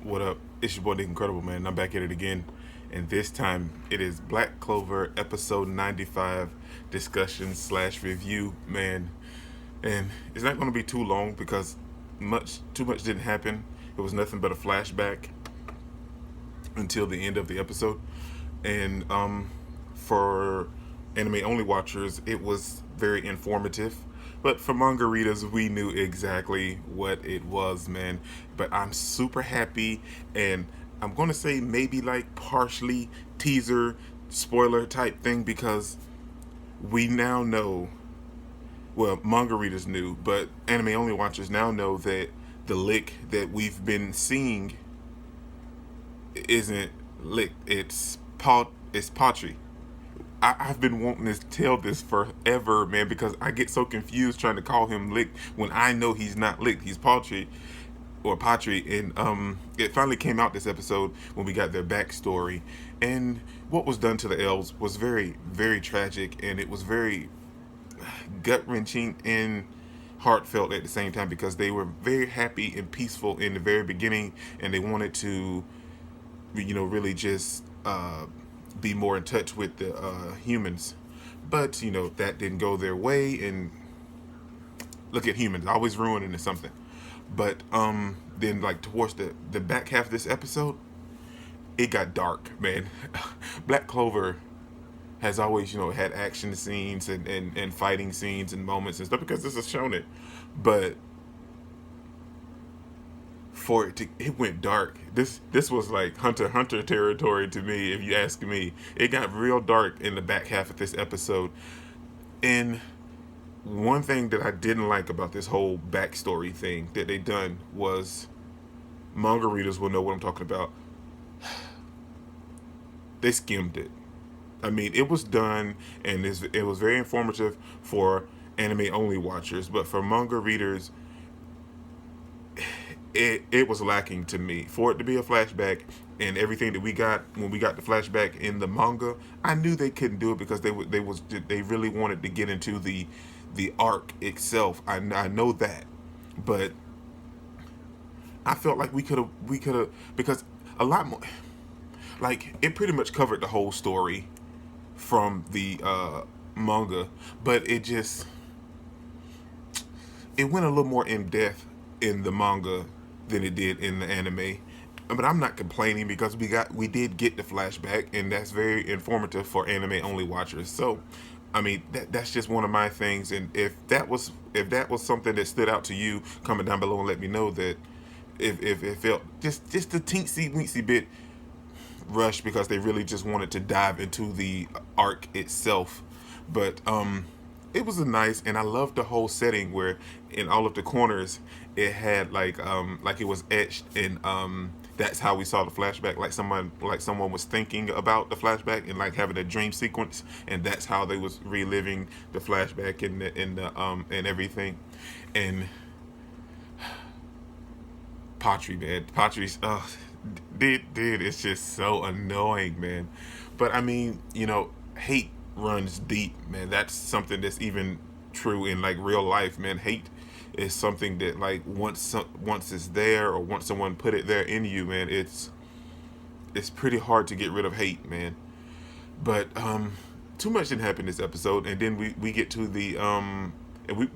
What up? It's your boy Nick Incredible, man. I'm back at it again. And this time it is Black Clover episode 95 discussion slash review, man. And it's not going to be too long because too much didn't happen. It was nothing but a flashback until the end of the episode. And for anime only watchers, it was very informative. But for manga readers, we knew exactly what it was, man. But I'm super happy, and I'm going to say maybe like partially teaser, spoiler type thing because we now know, well, manga readers knew, but anime only watchers now know that the lick that we've been seeing isn't Licht, it's Patry. I've been wanting to tell this forever, man, because I get so confused trying to call him Licht when I know he's not Licht. He's Patry or Patry, and it finally came out this episode when we got their backstory, and what was done to the elves was very, very tragic, and it was very gut wrenching and heartfelt at the same time because they were very happy and peaceful in the very beginning, and they wanted to, really just be more in touch with the humans. But, that didn't go their way. And look at humans, always ruining something. But then, like, towards the back half of this episode, it got dark, man. Black Clover has always, had action scenes and fighting scenes and moments and stuff because this is shown it. But it went dark. This was like Hunter x Hunter territory to me, if you ask me. It got real dark in the back half of this episode. And one thing that I didn't like about this whole backstory thing that they done was, manga readers will know what I'm talking about. They skimmed it. I mean, it was done and it was very informative for anime only watchers, but for manga readers, it was lacking to me. For it to be a flashback and everything that we got when we got the flashback in the manga, I knew they couldn't do it because they really wanted to get into the arc itself. I know that, but I felt like we could have because a lot more, like, it pretty much covered the whole story from the manga, but it went a little more in depth in the manga than it did in the anime. But I'm not complaining because we did get the flashback, and that's very informative for anime only watchers. So, I mean, that's just one of my things. And if that was something that stood out to you, comment down below and let me know that if it felt just a teensy weensy bit rushed because they really just wanted to dive into the arc itself. But it was a nice, and I loved the whole setting where in all of the corners it had like it was etched, and that's how we saw the flashback, like someone was thinking about the flashback and like having a dream sequence, and that's how they was reliving the flashback and everything. And Patry, man, Patry's dude, it's just so annoying, man. But I mean, hate runs deep, man. That's something that's even true in like real life, man. Hate is something that, like, once it's there, or once someone put it there in you, man, it's pretty hard to get rid of hate, man. But too much didn't happen this episode, and then we get to the and we,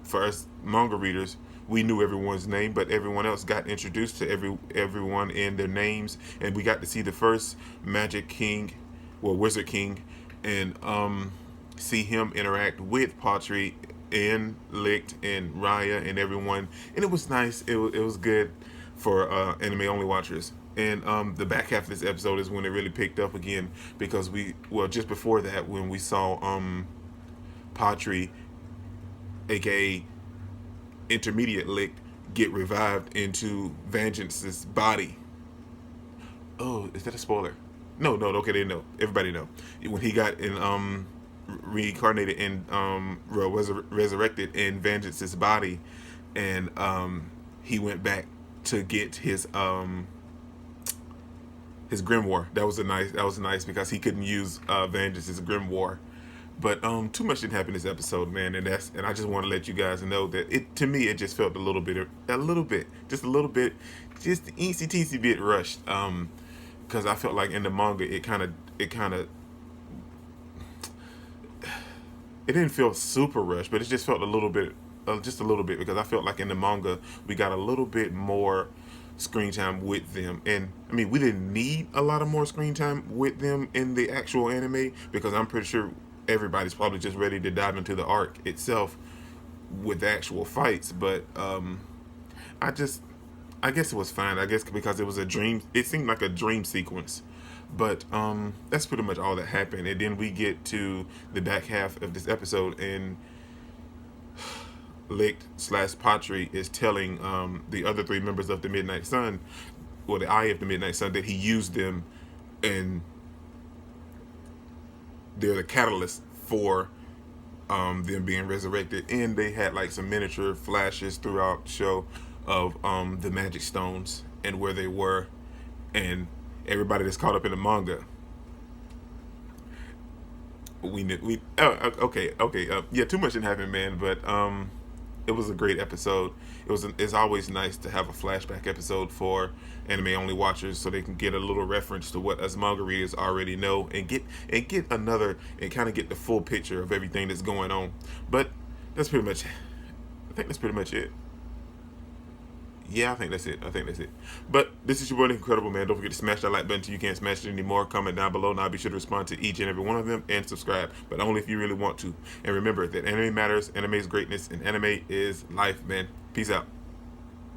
for us manga readers, we knew everyone's name, but everyone else got introduced to everyone in their names, and we got to see the first Magic King, well, Wizard King, and see him interact with Patry and Licht and Raya and everyone, and it was nice. It was good for anime only watchers. And the back half of this episode is when it really picked up again, because just before that, when we saw Patry, aka intermediate Licht, get revived into Vengeance's body. Oh, is that a spoiler? No, okay, they know. Everybody know. When he got reincarnated and resurrected in Vengeance's body, and he went back to get his grimoire. That was nice because he couldn't use Vengeance's grimoire. But too much didn't happen this episode, man, and I just want to let you guys know that to me it just felt just a little bit just the eensy teensy bit rushed. Because I felt like in the manga it didn't feel super rushed, but it just felt a little bit, just a little bit, because I felt like in the manga we got a little bit more screen time with them, and I mean we didn't need a lot of more screen time with them in the actual anime because I'm pretty sure everybody's probably just ready to dive into the arc itself with the actual fights. But I just I guess it was fine. I guess because it was a dream. It seemed like a dream sequence. But that's pretty much all that happened. And then we get to the back half of this episode, and Licht slash Patry is telling the other three members of the Midnight Sun, or the Eye of the Midnight Sun, that he used them, and they're the catalyst for them being resurrected. And they had like some miniature flashes throughout the show of the magic stones and where they were, and everybody that's caught up in the manga. Yeah, too much didn't happen, man. But it was a great episode. It's always nice to have a flashback episode for anime only watchers, so they can get a little reference to what us manga readers already know, and get another, and kind of get the full picture of everything that's going on. But that's pretty much. I think that's pretty much it. Yeah, I think that's it. I think that's it. But this is your boy, Incredible Man. Don't forget to smash that like button till you can't smash it anymore. Comment down below, and I'll be sure to respond to each and every one of them, and subscribe, but only if you really want to. And remember that anime matters, anime is greatness, and anime is life, man. Peace out.